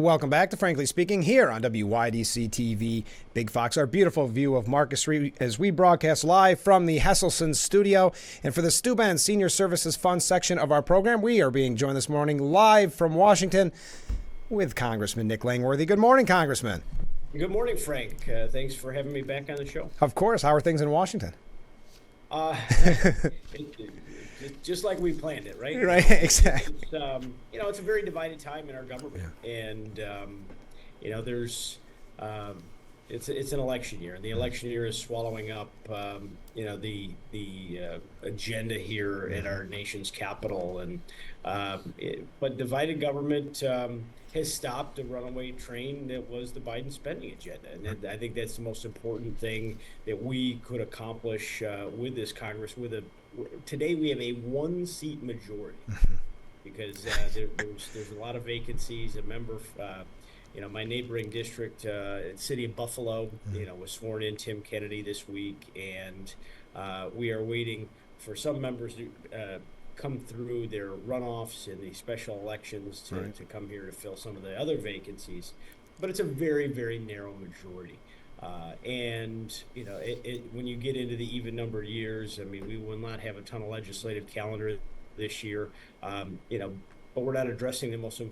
Welcome back to Frankly Speaking here on WYDC TV Big Fox, our beautiful view of Market Street as we broadcast live from the Hesselson studio. And for the Steuben Senior Services Fund section of our program, we are being joined this morning live from Washington with Congressman Nick Langworthy. Good morning, Congressman. Good morning, Frank. Thanks for having me back on the show. Of course. How are things in Washington? Just like we planned it, right? Right, exactly. It's a very divided time in our government, and there's it's an election year, and the election year is swallowing up the agenda here at our nation's capital, and but divided government has stopped a runaway train that was the Biden spending agenda, and I think that's the most important thing that we could accomplish with this Congress. Today we have a one-seat majority because there's a lot of vacancies. A member, my neighboring district, city of Buffalo, was sworn in, Tim Kennedy, this week, and we are waiting for some members to come through their runoffs and the special elections to come here to fill some of the other vacancies. But it's a very, very narrow majority. When you get into the even numbered years, I mean, we will not have a ton of legislative calendar this year, but we're not addressing the most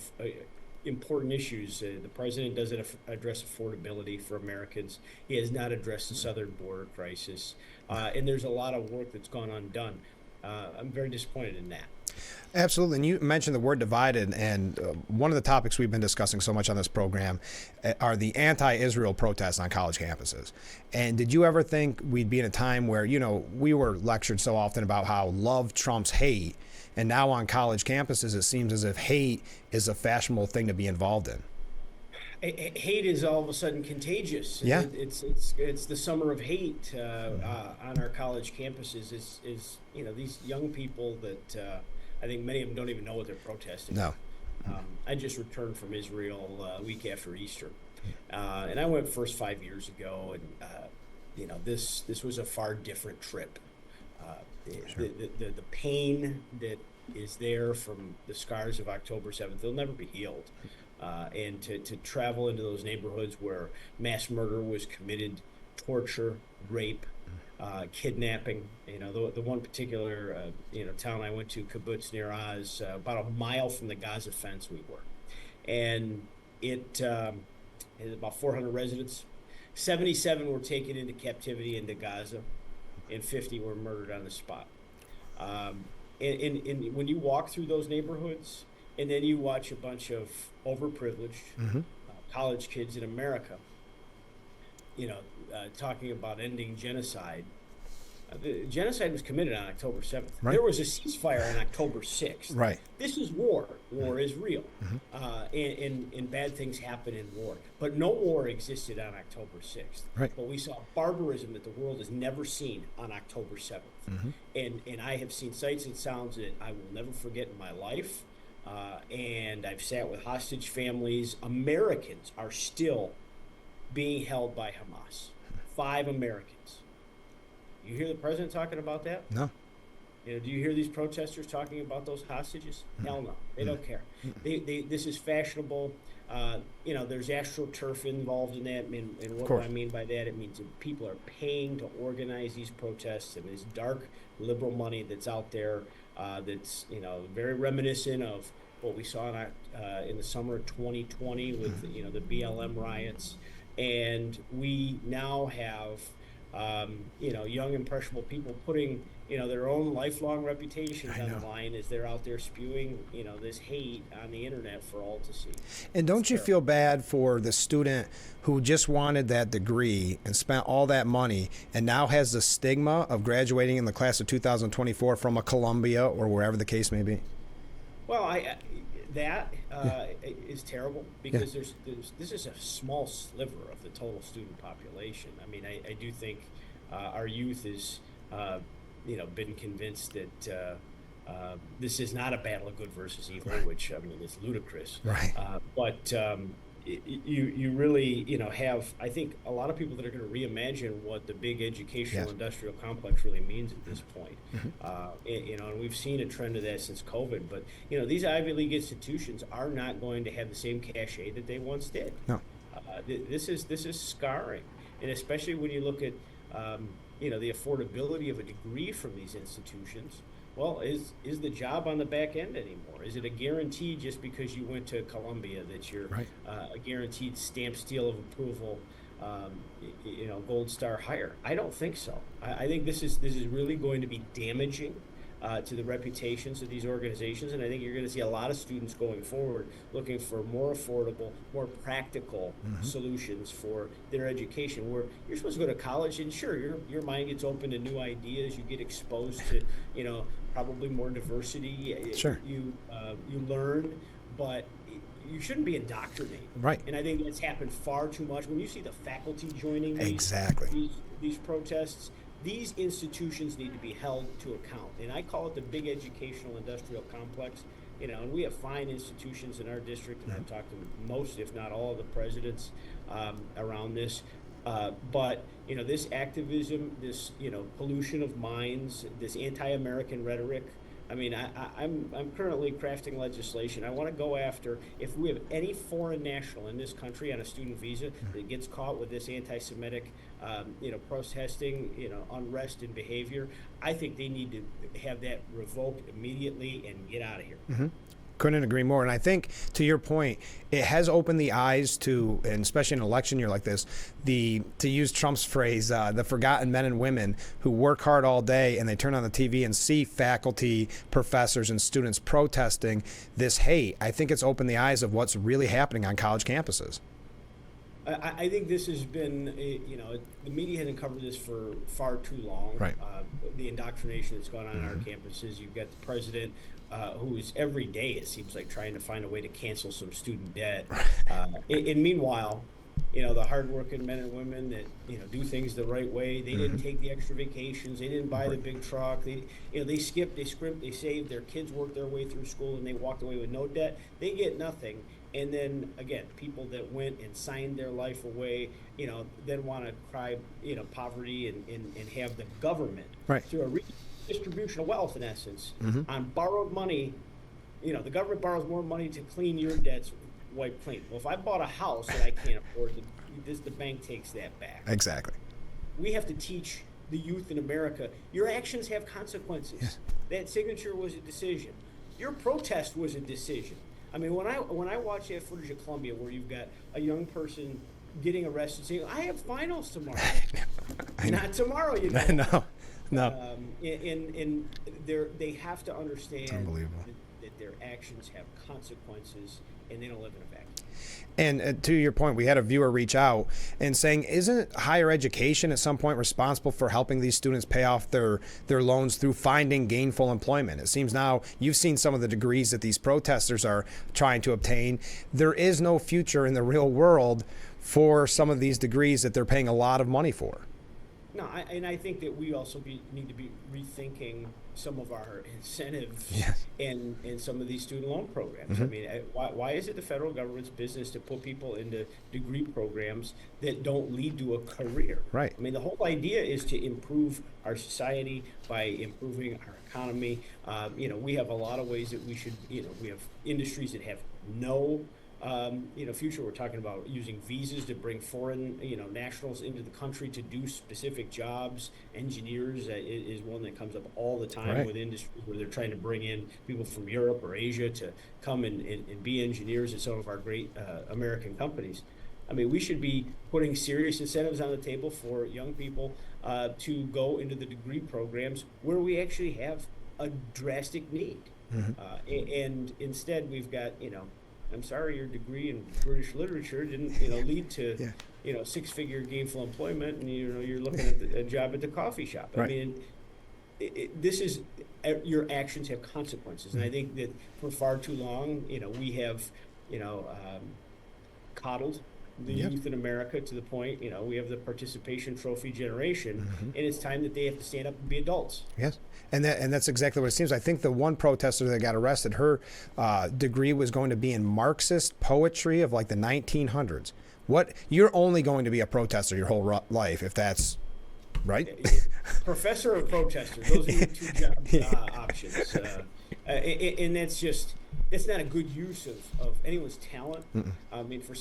important issues. The president doesn't address affordability for Americans. He has not addressed the southern border crisis. And there's a lot of work that's gone undone. I'm very disappointed in that. Absolutely. And you mentioned the word divided, and one of the topics we've been discussing so much on this program are the anti-Israel protests on college campuses. And did you ever think we'd be in a time where, we were lectured so often about how love trumps hate, and now on college campuses it seems as if hate is a fashionable thing to be involved in? Hate is all of a sudden contagious. Yeah. It's the summer of hate on our college campuses. Is these young people that I think many of them don't even know what they're protesting. No. I just returned from Israel a week after Easter, and I went first 5 years ago, and this was a far different trip. The pain that is there from the scars of October 7th, they'll never be healed. And to travel into those neighborhoods where mass murder was committed, torture, rape, kidnapping. The one particular town I went to, kibbutz near Oz, about a mile from the Gaza fence we were, and it had about 400 residents. 77 were taken into captivity into Gaza, and 50 were murdered on the spot. And when you walk through those neighborhoods, and then you watch a bunch of overprivileged college kids in America, talking about ending genocide. The genocide was committed on October 7th. Right. There was a ceasefire on October 6th. Right. This is war. War is real. And bad things happen in war. But no war existed on October 6th. Right. But we saw barbarism that the world has never seen on October 7th. And I have seen sights and sounds that I will never forget in my life. And I've sat with hostage families. Americans are still being held by Hamas. 5 Americans. You hear the president talking about that? No. Do you hear these protesters talking about those hostages? Hell no. They don't care. This is fashionable. There's AstroTurf involved in that. And what do I mean by that? It means that people are paying to organize these protests, and this dark liberal money that's out there that's very reminiscent of what we saw in the summer of 2020 with the BLM riots. And we now have young impressionable people putting their own lifelong reputations on the line as they're out there spewing this hate on the internet for all to see. And don't you feel bad for the student who just wanted that degree and spent all that money and now has the stigma of graduating in the class of 2024 from a Columbia or wherever the case may be? Well, that is terrible because this is a small sliver of the total student population. I mean, I do think our youth is been convinced that this is not a battle of good versus evil, which I mean is ludicrous. Right. But you really, have, I think, a lot of people that are going to reimagine what the big educational Yes. industrial complex really means at this point. And we've seen a trend of that since COVID. But these Ivy League institutions are not going to have the same cachet that they once did. No. This is scarring, and especially when you look at the affordability of a degree from these institutions. Well, is the job on the back end anymore? Is it a guarantee just because you went to Columbia that you're Right. a guaranteed stamp seal of approval, gold star hire? I don't think so. I think this is really going to be damaging to the reputations of these organizations, and I think you're going to see a lot of students going forward looking for more affordable, more practical solutions for their education. Where you're supposed to go to college, and sure, your mind gets open to new ideas. You get exposed to, probably more diversity. Sure. You learn, but you shouldn't be indoctrinated. Right. And I think that's happened far too much. When you see the faculty joining Exactly. these protests, these institutions need to be held to account. And I call it the big educational industrial complex. And we have fine institutions in our district, and I've talked to most, if not all, of the presidents around this. But this activism, this pollution of minds, this anti-American rhetoric. I mean, I'm currently crafting legislation. I want to go after, if we have any foreign national in this country on a student visa that gets caught with this anti-Semitic, protesting, unrest and behavior, I think they need to have that revoked immediately and get out of here. Couldn't agree more. And I think, to your point, it has opened the eyes to, and especially in an election year like this, to use Trump's phrase, the forgotten men and women who work hard all day and they turn on the TV and see faculty, professors, and students protesting this hate. I think it's opened the eyes of what's really happening on college campuses. I think this has been, the media hasn't covered this for far too long. Right. The indoctrination that's gone on our campuses. You've got the president who is every day, it seems like, trying to find a way to cancel some student debt. And meanwhile, the hardworking men and women that, do things the right way, they didn't take the extra vacations, they didn't buy the big truck, they skipped, they scrimped, they saved, their kids worked their way through school, and they walked away with no debt. They get nothing. And then, again, people that went and signed their life away, then want to cry, poverty and have the government, through a redistribution of wealth, in essence, on borrowed money. The government borrows more money to clean your debts wiped clean. Well, if I bought a house that I can't afford, the bank takes that back. Exactly. We have to teach the youth in America, your actions have consequences. Yes. That signature was a decision. Your protest was a decision. I mean, when I watch that footage of Columbia where you've got a young person getting arrested saying, I have finals tomorrow. Not tomorrow, No. And they have to understand that their actions have consequences, and they don't live in a vacuum. And to your point, we had a viewer reach out and saying, isn't higher education at some point responsible for helping these students pay off their loans through finding gainful employment? It seems now you've seen some of the degrees that these protesters are trying to obtain. There is no future in the real world for some of these degrees that they're paying a lot of money for. No, I think that we also need to be rethinking some of our incentives in some of these student loan programs. I mean, why is it the federal government's business to put people into degree programs that don't lead to a career? Right. I mean, the whole idea is to improve our society by improving our economy. We have a lot of ways that we should, we have industries that have no future. We're talking about using visas to bring foreign, nationals into the country to do specific jobs. Engineers is one that comes up all the time with industries where they're trying to bring in people from Europe or Asia to come and be engineers at some of our great American companies. I mean, we should be putting serious incentives on the table for young people to go into the degree programs where we actually have a drastic need. And instead, we've got, I'm sorry, your degree in British literature didn't, lead to, six-figure gainful employment, and you're looking at a job at the coffee shop. I mean, this is your actions have consequences, and I think that for far too long, we have, coddled the youth in America to the point, we have the participation trophy generation, and it's time that they have to stand up and be adults. Yes. And that's exactly what it seems. I think the one protester that got arrested, her degree was going to be in Marxist poetry of like the 1900s. You're only going to be a protester your whole life if that's right. Professor of protesters. Those are your two job options. And that's not a good use of anyone's talent. I mean, for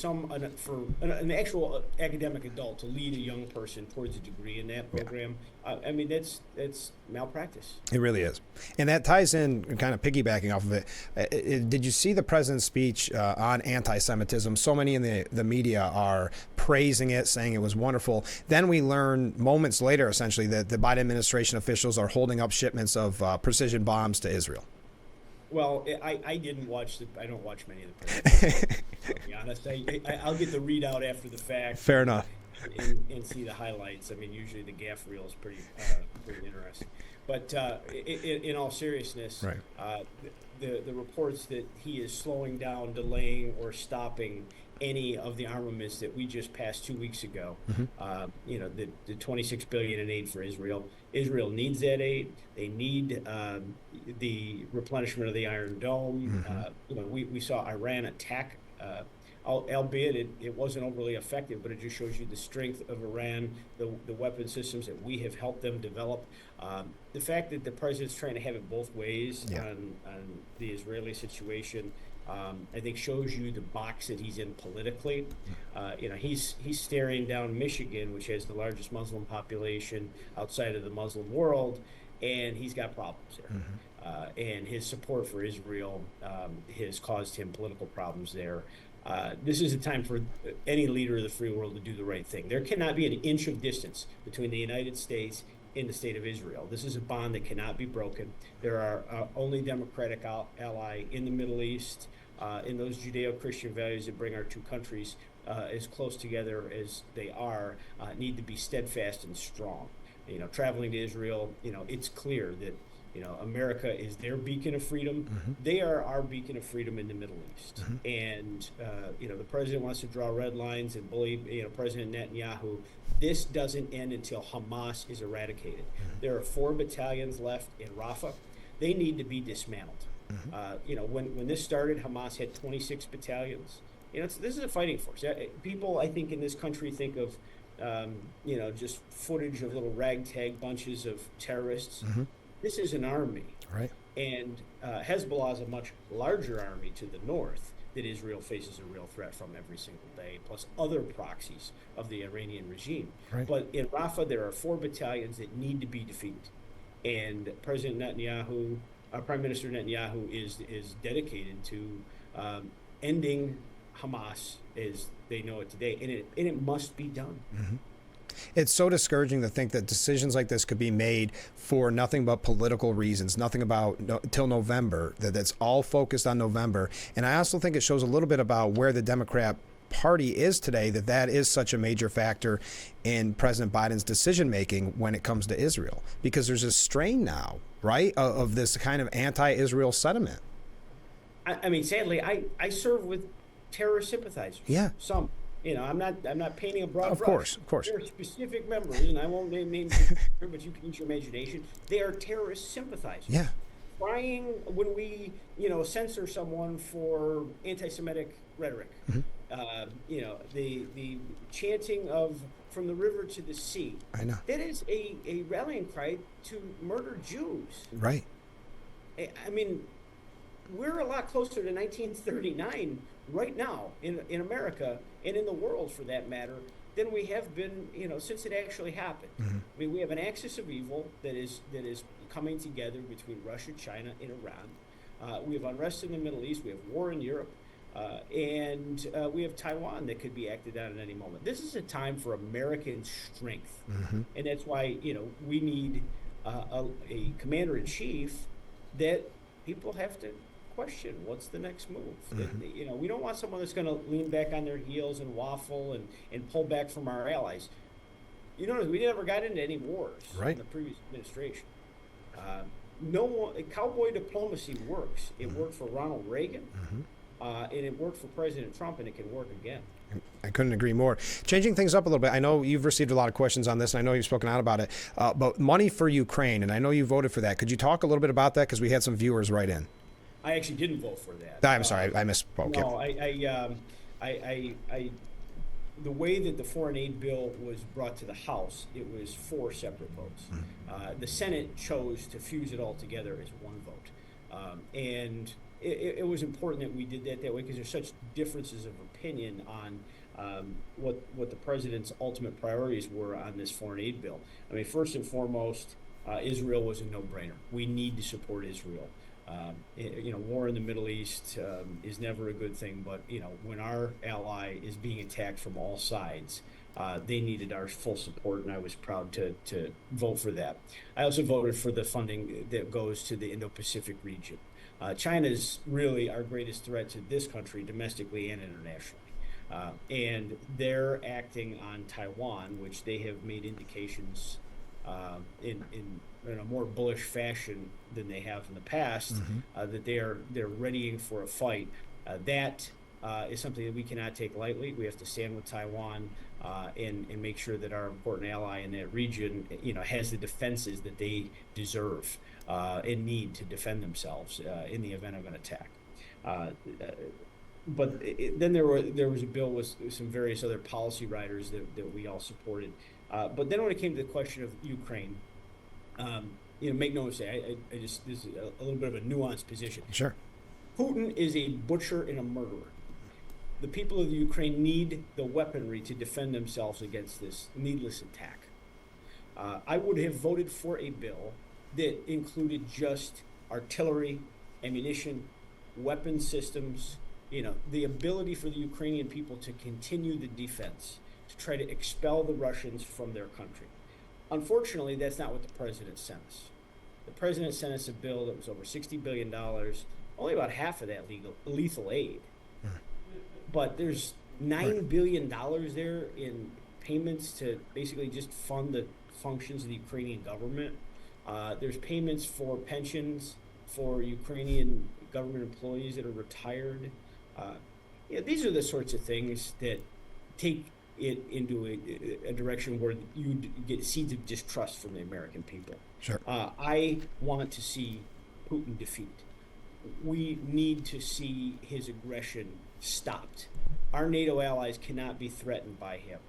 an actual academic adult to lead a young person towards a degree in that program, I mean, that's malpractice. It really is. And that ties in, kind of piggybacking off of it. Did you see the president's speech on anti-Semitism? So many in the media are praising it, saying it was wonderful. Then we learn moments later, essentially, that the Biden administration officials are holding up shipments of precision bombs to Israel. Well, I didn't watch I don't watch many of the presidents, to be honest. I'll get the readout after the fact. Fair enough. And see the highlights. I mean, usually the gaff reel is pretty interesting. But in all seriousness, right. The reports that he is slowing down, delaying, or stopping any of the armaments that we just passed 2 weeks ago, the $26 billion in aid for Israel. Israel needs that aid. They need the replenishment of the Iron Dome. We saw Iran attack, albeit it wasn't overly effective, but it just shows you the strength of Iran, the weapon systems that we have helped them develop. The fact that the president's trying to have it both ways on the Israeli situation, I think shows you the box that he's in politically. He's staring down Michigan, which has the largest Muslim population outside of the Muslim world, and he's got problems there. And his support for Israel has caused him political problems there. This is a time for any leader of the free world to do the right thing. There cannot be an inch of distance between the United States and the state of Israel. This is a bond that cannot be broken. They're our only democratic ally in the Middle East, in those Judeo-Christian values that bring our two countries as close together as they are, need to be steadfast and strong. Traveling to Israel, it's clear that America is their beacon of freedom. They are our beacon of freedom in the Middle East. And, the president wants to draw red lines and bully, President Netanyahu. This doesn't end until Hamas is eradicated. There are 4 battalions left in Rafah. They need to be dismantled. When this started, Hamas had 26 battalions. This is a fighting force. People, I think, in this country think of, just footage of little ragtag bunches of terrorists. This is an army, right? And Hezbollah is a much larger army to the north that Israel faces a real threat from every single day, plus other proxies of the Iranian regime. Right. But in Rafah, there are 4 battalions that need to be defeated, and President Netanyahu, Prime Minister Netanyahu, is dedicated to ending Hamas as they know it today, and it must be done. It's so discouraging to think that decisions like this could be made for nothing but political reasons, nothing about till November, that's all focused on November. And I also think it shows a little bit about where the Democrat Party is today, that is such a major factor in President Biden's decision making when it comes to Israel, because there's a strain now, right, of this kind of anti-Israel sentiment. I mean, sadly, I serve with terrorist sympathizers. Yeah. Some. I'm not painting a broad Of brush. course. There are specific members, and I won't name names, but you can use your imagination. They are terrorist sympathizers. Yeah. Crying when we, censor someone for anti-Semitic rhetoric. The chanting of "from the river to the sea." I know. That is a rallying cry to murder Jews. Right. I mean, we're a lot closer to 1939 right now in America and in the world, for that matter, than we have been, since it actually happened. I mean, we have an axis of evil that is coming together between Russia, China, and Iran. We have unrest in the Middle East. We have war in Europe. And we have Taiwan that could be acted on at any moment. This is a time for American strength. And that's why, we need a commander-in-chief that people have to question. What's the next move? We don't want someone that's going to lean back on their heels and waffle and pull back from our allies. We never got into any wars in the previous administration. Cowboy diplomacy works. It worked for Ronald Reagan. and it worked for President Trump, and it can work again. I couldn't agree more. Changing things up a little bit, I know you've received a lot of questions on this, and I know you've spoken out about it, but money for Ukraine, and I know you voted for that. Could you talk a little bit about that? Because we had some viewers write in. I actually didn't vote for that. I'm sorry, I misspoke. No, the way that the foreign aid bill was brought to the House, it was 4 separate votes. The Senate chose to fuse it all together as one vote. And it was important that we did that way because there's such differences of opinion on what the president's ultimate priorities were on this foreign aid bill. I mean, first and foremost, Israel was a no-brainer. We need to support Israel. War in the Middle East is never a good thing, but when our ally is being attacked from all sides, they needed our full support, and I was proud to vote for that. I also voted for the funding that goes to the Indo-Pacific region. China is really our greatest threat to this country, domestically and internationally, and they're acting on Taiwan, which they have made indications in a more bullish fashion than they have in the past, that they're readying for a fight. That is something that we cannot take lightly. We have to stand with Taiwan and make sure that our important ally in that region, has the defenses that they deserve and need to defend themselves in the event of an attack. But then there was a bill with some various other policy riders that we all supported. But then when it came to the question of Ukraine, make no mistake, this is a little bit of a nuanced position. Sure. Putin is a butcher and a murderer. The people of the Ukraine need the weaponry to defend themselves against this needless attack. I would have voted for a bill that included just artillery, ammunition, weapon systems, the ability for the Ukrainian people to continue the defense, to try to expel the Russians from their country. Unfortunately, that's not what the president sent us. The president sent us a bill that was over $60 billion, only about half of that lethal aid. But there's $9 billion there in payments to basically just fund the functions of the Ukrainian government. There's payments for pensions for Ukrainian government employees that are retired. These are the sorts of things that take it into a direction where you get seeds of distrust from the American people. Sure. I want to see Putin defeat. We need to see his aggression stopped. Our NATO allies cannot be threatened by him.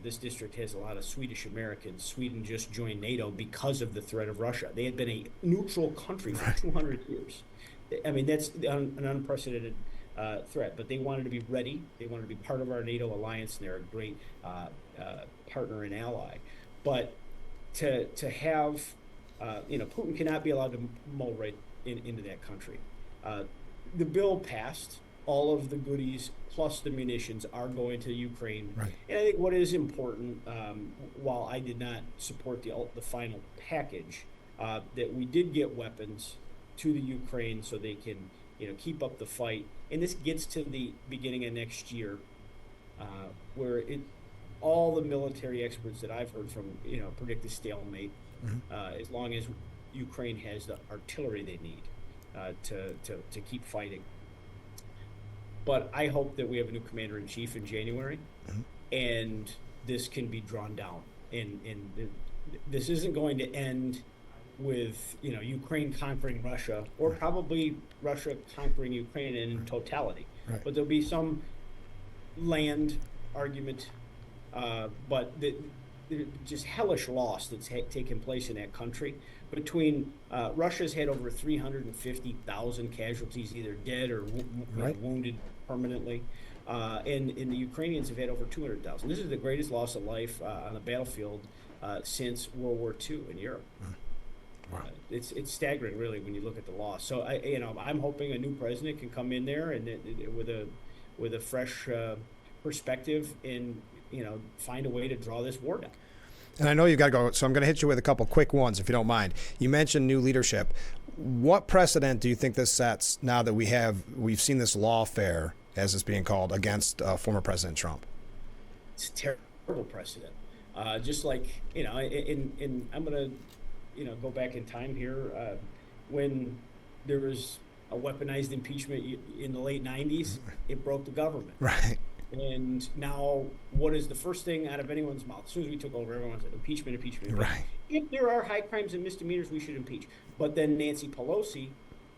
This district has a lot of Swedish Americans. Sweden just joined NATO because of the threat of Russia. They had been a neutral country for 200 years. I mean, that's an unprecedented threat, but they wanted to be ready. They wanted to be part of our NATO alliance, and they're a great partner and ally. But to have, Putin cannot be allowed to mull right into that country. The bill passed. All of the goodies plus the munitions are going to Ukraine. Right. And I think what is important, while I did not support the final package, that we did get weapons to the Ukraine so they can, keep up the fight. And this gets to the beginning of next year, where all the military experts that I've heard from, predict a stalemate, as long as Ukraine has the artillery they need to keep fighting. But I hope that we have a new commander-in-chief in January, and this can be drawn down. And this isn't going to end with Ukraine conquering Russia, or probably Russia conquering Ukraine in totality. Right. But there'll be some land argument, but just hellish loss that's taken place in that country. Between Russia's had over 350,000 casualties, either dead or wounded permanently, and the Ukrainians have had over 200,000. This is the greatest loss of life on the battlefield since World War II in Europe. Wow. It's staggering, really, when you look at the loss. So I'm hoping a new president can come in there and with a fresh perspective and find a way to draw this war down. And I know you've got to go, so I'm going to hit you with a couple quick ones, if you don't mind. You mentioned new leadership. What precedent do you think this sets now that we've seen this lawfare, as it's being called, against former President Trump? It's a terrible precedent. Just like, and I'm going to, go back in time here when there was a weaponized impeachment in the late 90s, it broke the government. Right. And now, what is the first thing out of anyone's mouth? As soon as we took over, everyone said impeachment, impeachment, impeachment. Right. If there are high crimes and misdemeanors, we should impeach. But then Nancy Pelosi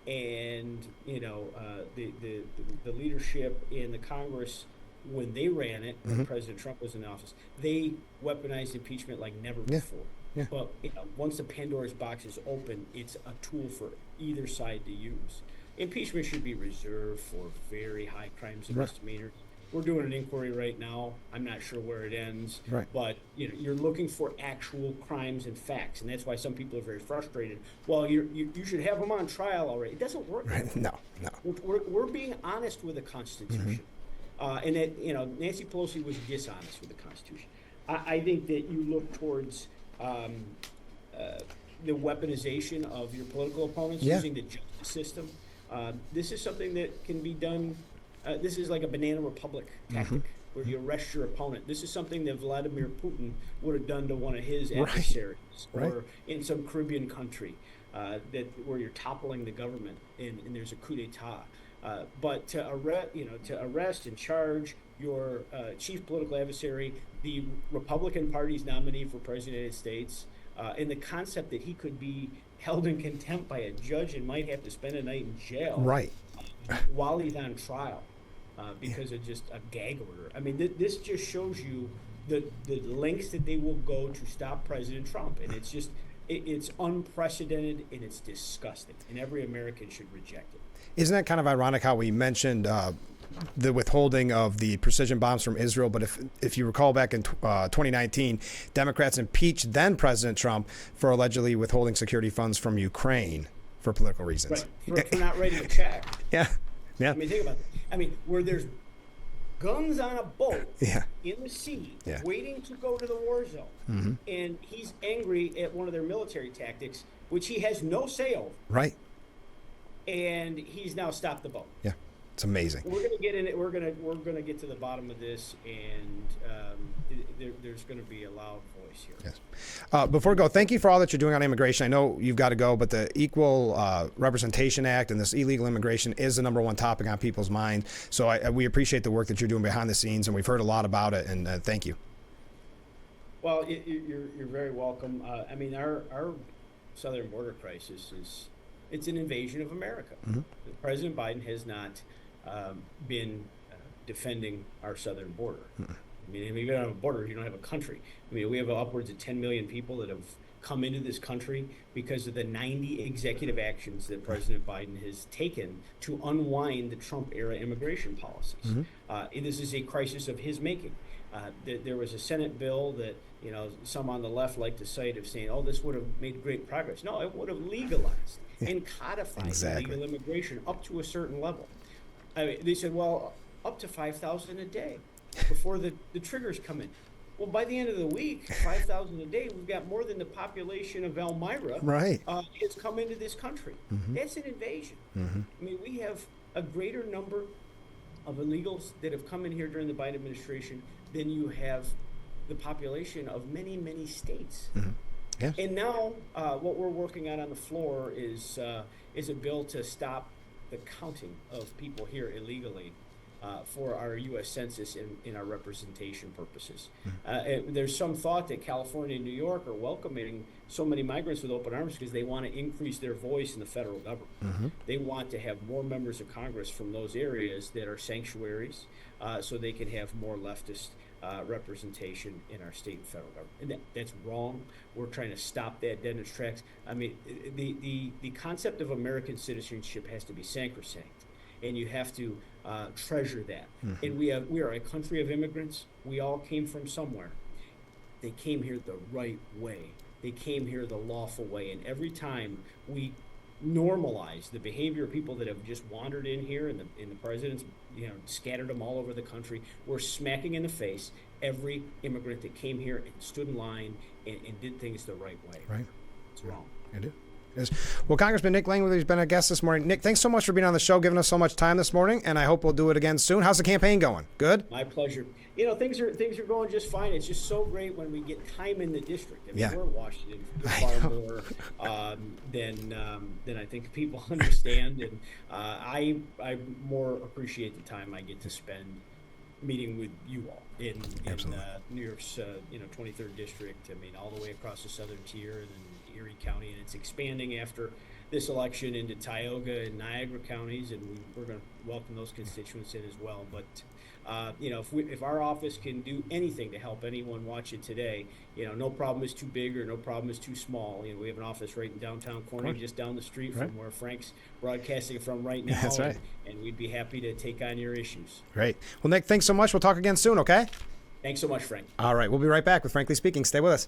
and the leadership in the Congress, when they ran it, when President Trump was in office, they weaponized impeachment like never before. Yeah. But once the Pandora's box is open, it's a tool for either side to use. Impeachment should be reserved for very high crimes and misdemeanors. We're doing an inquiry right now. I'm not sure where it ends, but you're looking for actual crimes and facts, and that's why some people are very frustrated. Well, you should have them on trial already. It doesn't work. Right. No. We're being honest with the Constitution, and that Nancy Pelosi was dishonest with the Constitution. I think that you look towards the weaponization of your political opponents using the justice system. This is something that can be done. This is like a banana republic tactic where you arrest your opponent. This is something that Vladimir Putin would have done to one of his adversaries or in some Caribbean country where you're toppling the government and there's a coup d'etat. But to arrest and charge your chief political adversary, the Republican Party's nominee for president of the United States, and the concept that he could be held in contempt by a judge and might have to spend a night in jail while he's on trial because of just a gag order. I mean, this just shows you the lengths that they will go to stop President Trump, and it's just it's unprecedented and it's disgusting, and every American should reject it. Isn't that kind of ironic how we mentioned the withholding of the precision bombs from Israel? But if you recall back in 2019, Democrats impeached then President Trump for allegedly withholding security funds from Ukraine for political reasons. Right, for not writing a check. Yeah. I mean, think about it. I mean, where there's guns on a boat in the sea waiting to go to the war zone, and he's angry at one of their military tactics, which he has no say over. Right. And he's now stopped the boat. Yeah, it's amazing. We're going to get in it. We're going to get to the bottom of this, and there's going to be a loud voice here. Yes. Before we go, thank you for all that you're doing on immigration. I know you've got to go, but the Equal Representation Act and this illegal immigration is the number one topic on people's mind. So we appreciate the work that you're doing behind the scenes, and we've heard a lot about it. And thank you. Well, you're very welcome. I mean, our southern border crisis it's an invasion of America. President Biden has not been defending our southern border. I mean, if you don't have a border, you don't have a country. I mean, we have upwards of 10 million people that have come into this country because of the 90 executive actions that President Biden has taken to unwind the Trump-era immigration policies. This is a crisis of his making. There was a Senate bill that some on the left like to cite of saying, "Oh, this would have made great progress." No, it would have legalized and codified illegal immigration up to a certain level. I mean, they said, "Well, up to 5,000 a day before the triggers come in." Well, by the end of the week, 5,000 a day, we've got more than the population of Elmira has come into this country. That's an invasion. I mean, we have a greater number of illegals that have come in here during the Biden administration than you have the population of many, many states. And now what we're working on the floor is a bill to stop the counting of people here illegally for our U.S. Census in our representation purposes. There's some thought that California and New York are welcoming so many migrants with open arms because they want to increase their voice in the federal government. They want to have more members of Congress from those areas that are sanctuaries so they can have more leftist representation in our state and federal government. And that's wrong. We're trying to stop that dead in its tracks. I mean, the concept of American citizenship has to be sacrosanct, and you have to treasure that. And we are a country of immigrants. We all came from somewhere. They came here the right way. They came here the lawful way. And every time we normalize the behavior of people that have just wandered in here, and the president's scattered them all over the country, we're smacking in the face every immigrant that came here and stood in line and did things the right way. Right. It's wrong. I do. Yes. Well, Congressman Nick Langworthy has been a guest this morning. Nick, thanks so much for being on the show, giving us so much time this morning, and I hope we'll do it again soon. How's the campaign going? Good? My pleasure. Things are going just fine. It's just so great when we get time in the district. I mean, we're in Washington far more than I think people understand, and I more appreciate the time I get to spend meeting with you all in New York's 23rd district. I mean, all the way across the southern tier and then Erie County, and it's expanding after this election into Tioga and Niagara counties, and we're going to welcome those constituents in as well. But if our office can do anything to help anyone watch it today, no problem is too big or no problem is too small. We have an office right in downtown Corning, just down the street from where Frank's broadcasting from right now. That's right. And we'd be happy to take on your issues. Great. Well, Nick, thanks so much. We'll talk again soon, okay? Thanks so much, Frank. All right. We'll be right back with Frankly Speaking. Stay with us.